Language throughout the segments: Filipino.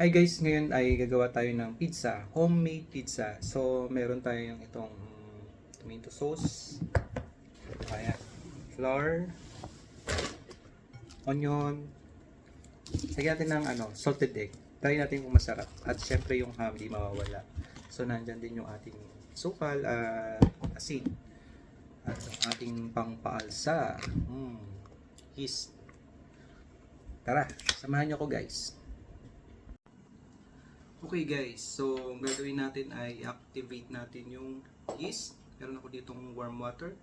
Hi guys, ngayon ay gagawa tayo ng pizza, homemade pizza. So, meron tayong itong tomato sauce, ayan, flour, onion, lagyan natin ng salted egg. Try natin kung masarap. At syempre yung ham, di mawawala. So, nandyan din yung ating sukal at asin. At yung ating pangpaalsa. Yeast. Tara, samahan nyo ko guys. Okay guys, so ang gagawin natin ay activate natin yung yeast. Meron ako ditong warm water.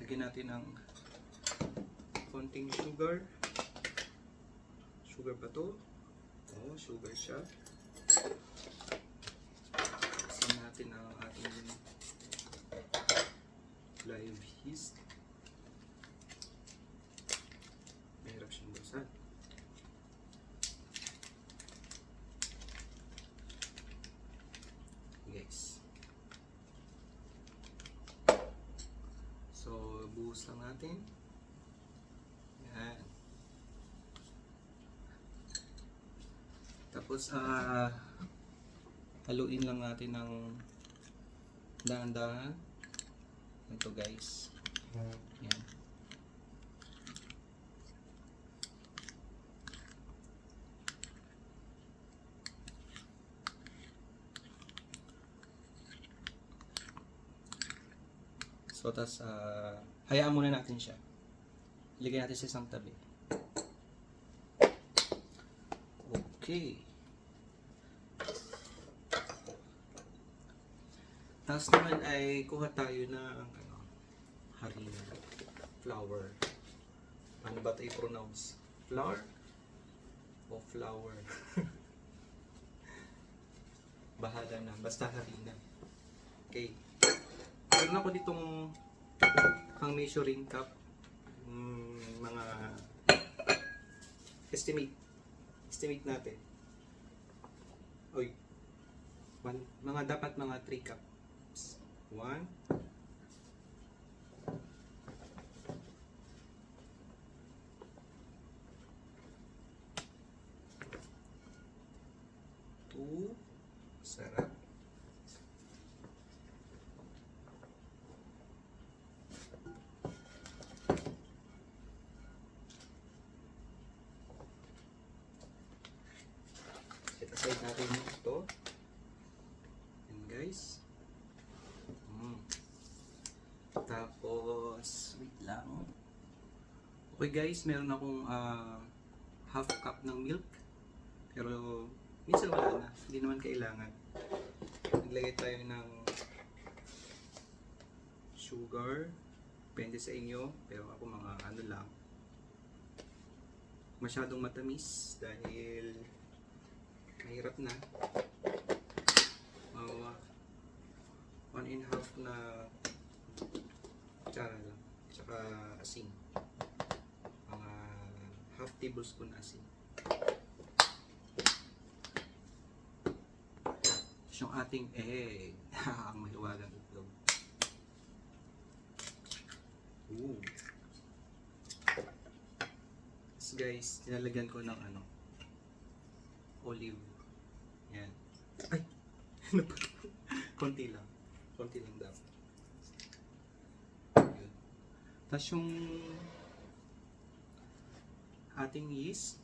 Lagyan natin ng konting sugar. Sugar ba to? Oo, sugar siya. Kasi natin ang ating live yeast. Mahirap siyang basan. Guys. So, buhos lang natin. Yan. Tapos, haluin lang natin ng dahan-dahan. Ito guys. Yan. So, tas hayaan muna natin siya. Ilagay natin sa isang tabi. Okay. Tapos naman ay kuha tayo ng harina, flour. Ano ba ito i-pronounce? Flour o flour? Bahala na, basta harina. Okay. Meron ako ditong pang measuring cup. Mga estimate natin. Oy. Mga dapat mga 3 cups. 1 2 sarap. Set aside natin ito. And guys. Tapos, wait lang. Okay guys, meron akong half cup ng milk. Pero, minsan wala na. Hindi naman kailangan. Naglagay tayo ng sugar. Depende sa inyo. Pero ako mga ano lang. Masyadong matamis dahil mahirap na. 1.5 na kutsara lang. Tsaka asin. Mga half tablespoon asin. Tapos yung ating egg. Ang mahiwagang itlog. Ooh. Tapos guys, nilalagyan ko ng olive. Yan. Ay! Konti lang. Konti lang dapat. Yun. Tapos yung ating yeast,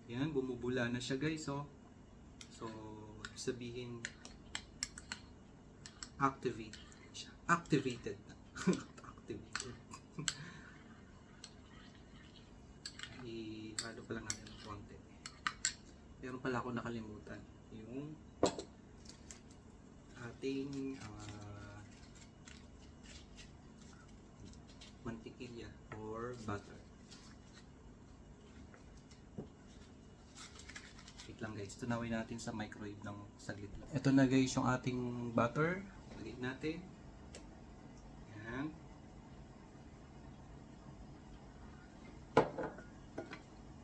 yan, bumubula na siya guys, oh. So, sabihin, activate siya. Activated na. Activated. Ihalo pa lang natin ng konti. Meron pala ako nakalimutan. Yung ating mantikilya or butter. Wait lang guys, tunawin natin sa microwave ng saglit lang. Ito na guys yung ating butter. Lagyan natin. Yan.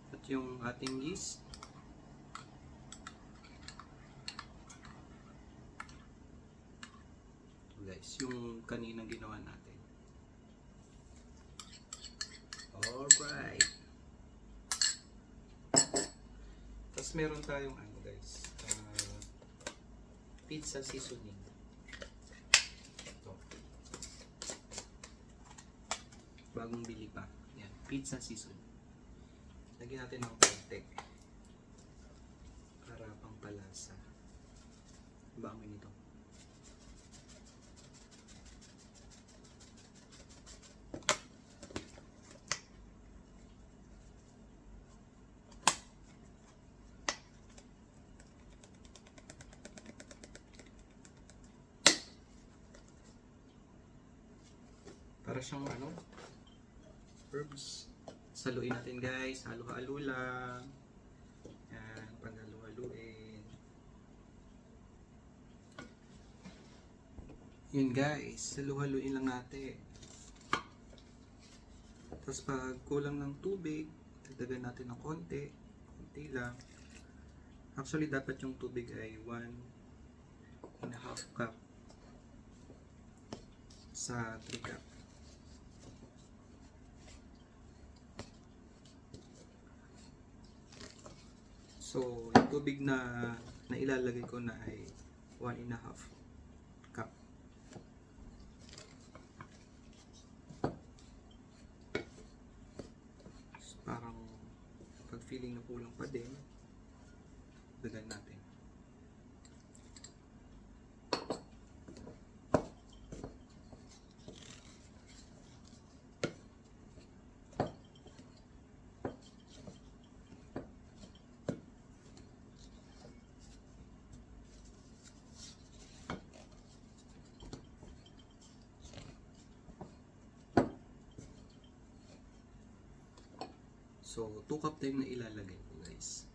At yung ating yeast. Guys, yung kaninang ginawa natin. Alright. Tapos Next, meron tayong ano guys, pizza seasoning. Ito. Bagong bili pa. Yan, pizza seasoning. Lagyan natin ng konti para pampalasa. Bango nito. Para siyang ano, herbs. Saluin natin guys, halo-halo lang. Yan, paghalo-haluin. Yun guys, halo-haluin lang natin. Tapos pag kulang ng tubig, dagdagan natin ng konti lang. Actually, dapat yung tubig ay 1.5 cup sa 3 cup. So, yung tubig na ilalagay ko na ay 1.5 cup. So, parang pag feeling na kulang pa din, dagan natin. So, 2 cup tayo na ilalagay ko guys.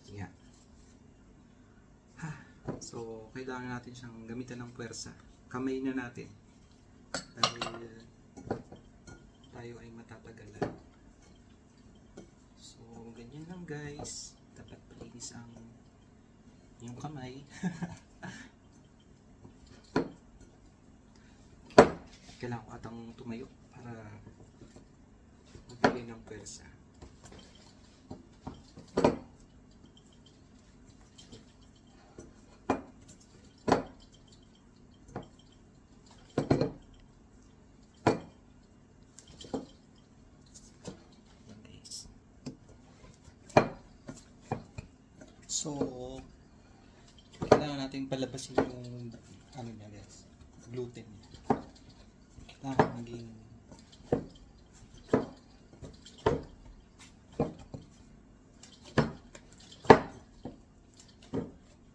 Yan. So, kailangan natin siyang gamitan ng puwersa. Kamay na natin. Dahil tayo ay matatagalan. So, ganyan lang guys. Dapat palinis ang yung kamay. Kailangan ko atang tumayo para magbigay ng pwersa. So, kailangan natin palabasin yung ano niya guys, gluten niya. Kailangan maging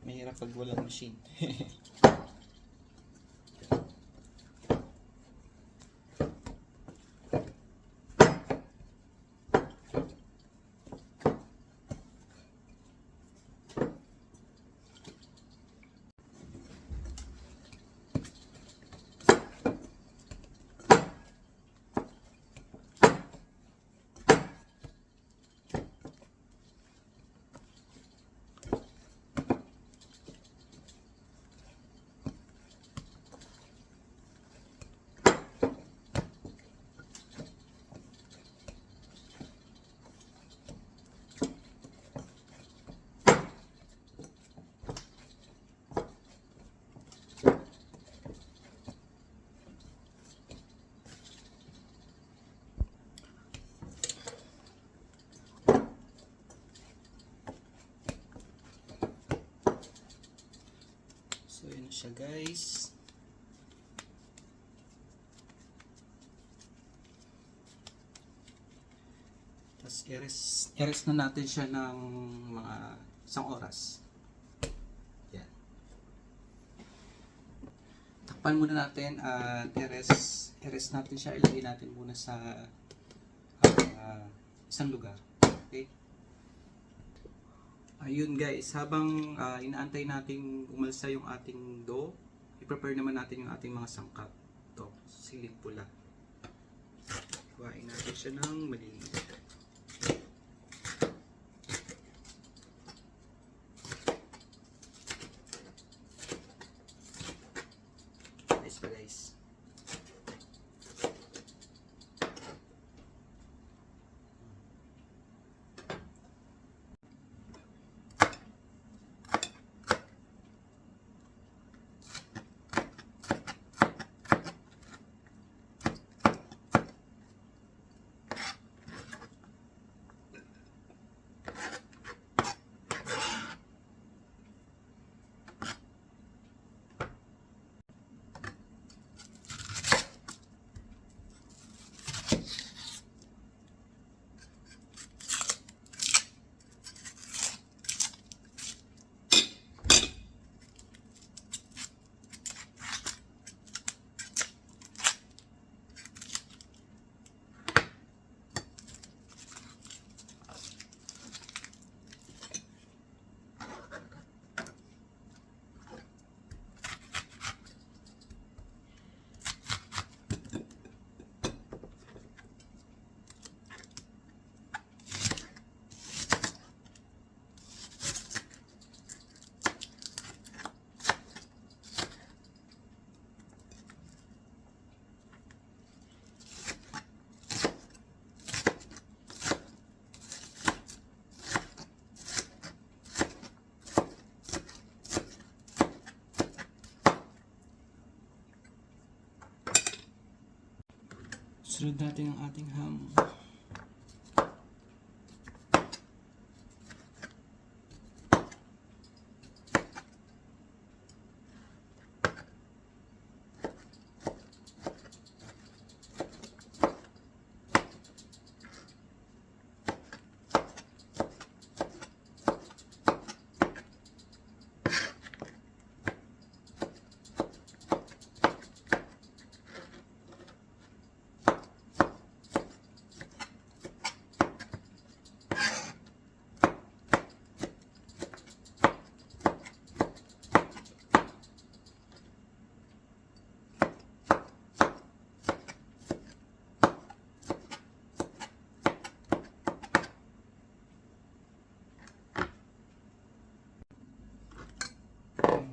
mahirap pag walang machine. So, yun siya guys. Tapos, i-rest na natin siya ng mga 1 oras. Yan. Takpan muna natin at i-rest natin siya. Ilagay natin muna sa isang lugar. Okay? Ayun guys, habang inaantay nating umalsa yung ating dough, i-prepare naman natin yung ating mga sangkap. Ito, siling pula. Kuhain natin siya ng maliliit. pasta guys. Sunod natin ang ating ham.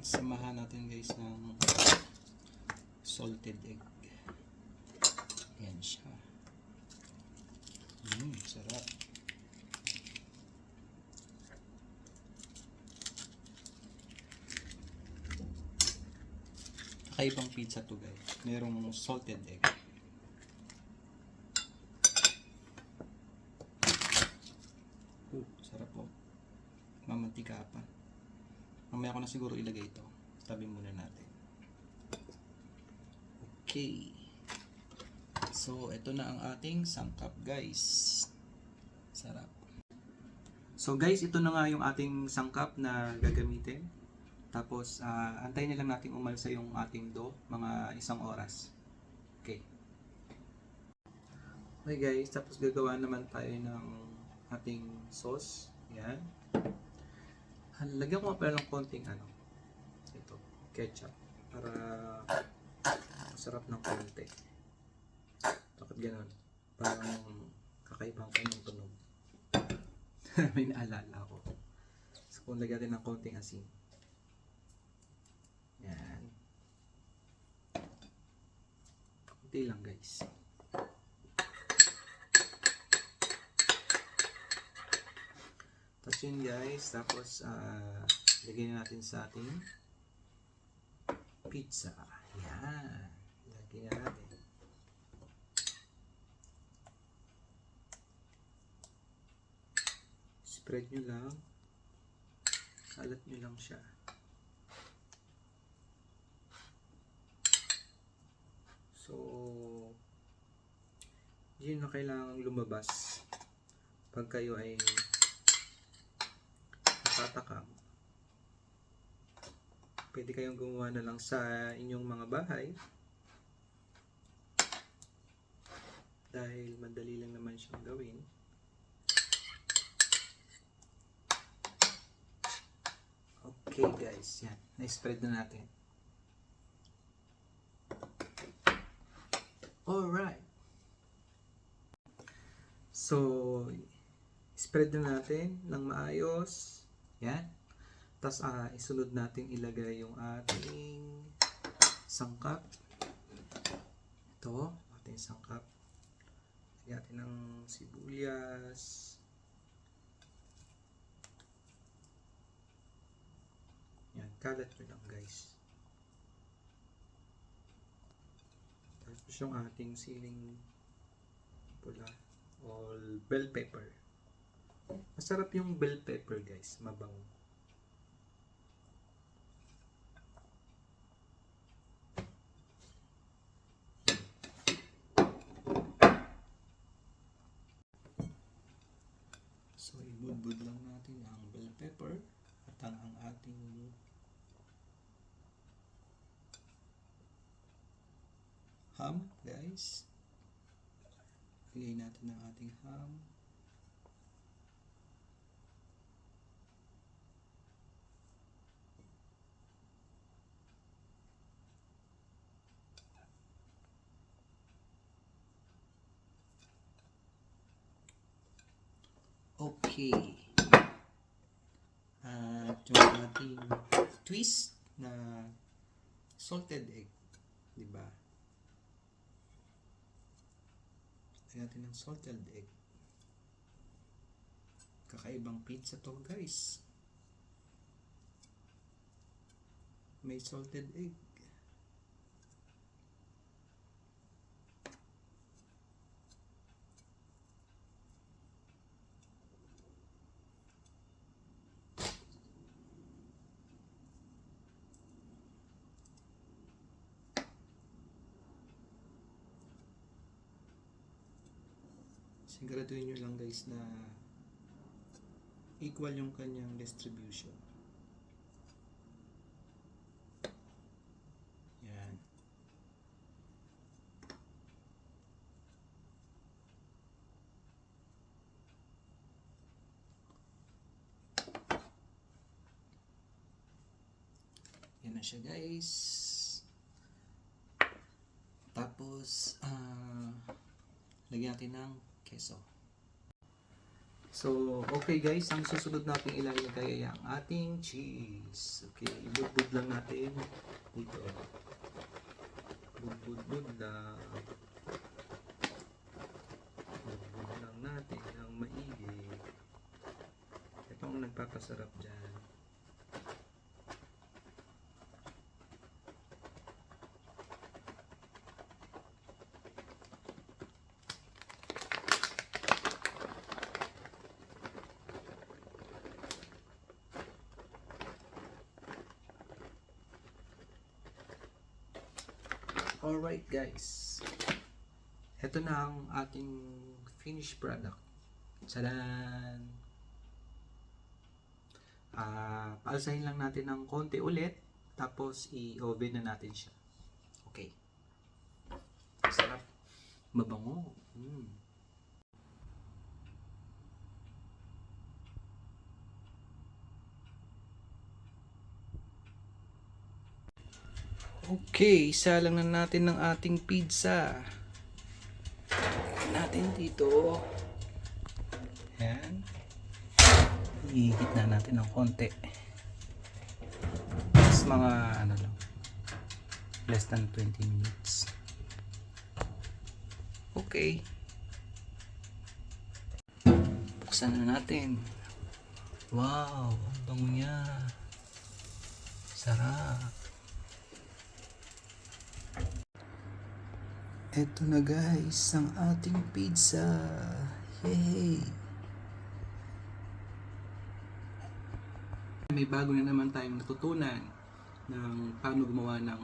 Samahan natin guys ng salted egg. Yan siya. Sarap. Kakaibang pizza to guys. Merong salted egg. Sarap po. Mamantika pa. Mamaya ko na siguro ilagay ito. Tabi muna natin. Okay. So, ito na ang ating sangkap guys. Sarap. So guys, ito na nga yung ating sangkap na gagamitin. Tapos, antayin na lang natin umalsa yung ating dough. Mga 1 oras. Okay. Okay guys, tapos gagawa naman tayo ng ating sauce. Yan. Lagyan ko pala ng konting ito, ketchup para masarap ng konti. Bakit gano'n? Parang kakaibang kanyang tunog. May naalala ako. So kung lagyan natin ng konting asin. Yan. Konti lang guys. Tapos yun guys, tapos lagyan natin sa ating pizza. Yan. Lagyan natin. Spread nyo lang. Kalat nyo lang siya. So, yun na kailangang lumabas pag kayo ay tatakam. Pwede kayong gumawa na lang sa inyong mga bahay dahil madali lang naman siyang gawin. Okay guys, yan. Na-spread na natin. Alright. So, spread na natin ng maayos. Yan. Tapos isunod natin ilagay yung ating sangkap. Ito, ating sangkap. Lagyan natin ng sibuyas. Yan, kalat nyo lang guys. Tapos yung ating siling pula o bell pepper. Masarap yung bell pepper guys, mabango. So, ibudbud lang natin ang bell pepper at ang ating ham, guys. Lagay natin ang ating ham. Okay. At yung ating twist na salted egg, di ba? Lagyan natin ng salted egg. Kakaibang pizza to, guys. May salted egg. Siguraduhin nyo lang guys na equal yung kanyang distribution. Yan. Yan na siya guys. Tapos, lagyan natin ng keso. So, okay guys, ang susunod natin ilalagay ay ang ating cheese. Okay, ibudbud lang natin dito. Budbud lang. Budbud lang natin ng maigi. Ito ang nagpapasarap dyan. Alright guys, ito na ang ating finished product. Tadaan! Paalsahin lang natin ng konti ulit, tapos i-oven na natin siya. Okay. Sarap. Mabango. Okay, isa lang na natin ng ating pizza. Natin dito. Ayan. Ihigit na natin ng konti. Mas mga ano lang. Less than 20 minutes. Okay. Buksan na natin. Wow, ang bango niya. Sarap. Eto na guys, ang ating pizza. Yay! May bago na naman tayong natutunan ng paano gumawa ng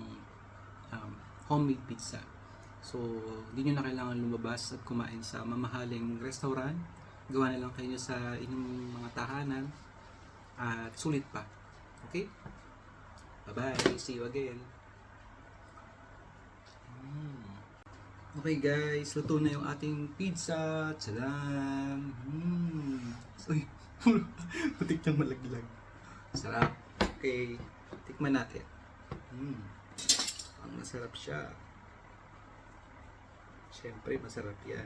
homemade pizza. So, hindi nyo na kailangan lumabas at kumain sa mamahaling restaurant. Gawa na lang kayo sa inyong mga tahanan at sulit pa. Okay? Bye-bye! See you again! Okay guys, luto na yung ating pizza. Tadaan! Uy, putik nang malaglag. Sarap. Okay, tikman natin. Ang masarap siya. Siyempre, masarap yan.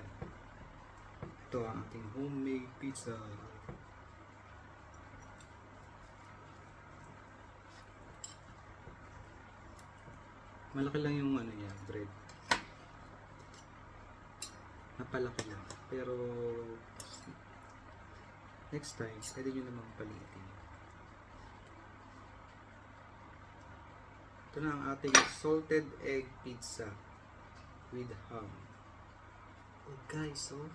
Ito ang ating homemade pizza. Malaki lang yung ano niya, bread. napalaki lang. Pero next time, pwede nyo namang paliitin. Ito na ang ating salted egg pizza with ham. Oh guys, oh.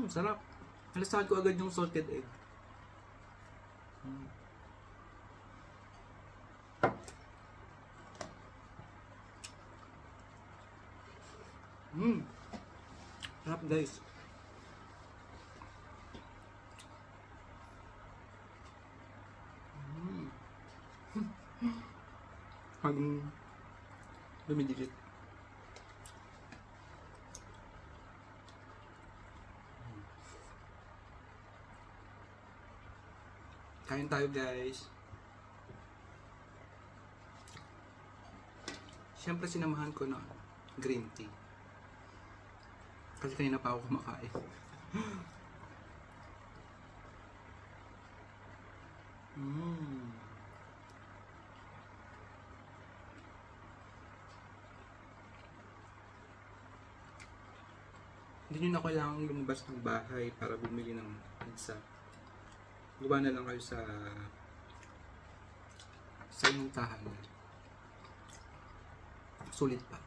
Sarap. Nalasahan ko agad yung salted egg. Sarap guys. Hanggang dumidikit. Kain tayo guys. Siyempre sinamahan ko na green tea. Kasi kanina pa ako kumakain. Hindi nyo na kailangang lumabas ng bahay para bumili ng pizza. Gawa na lang kayo sa inyong tahanan. Sulit pa.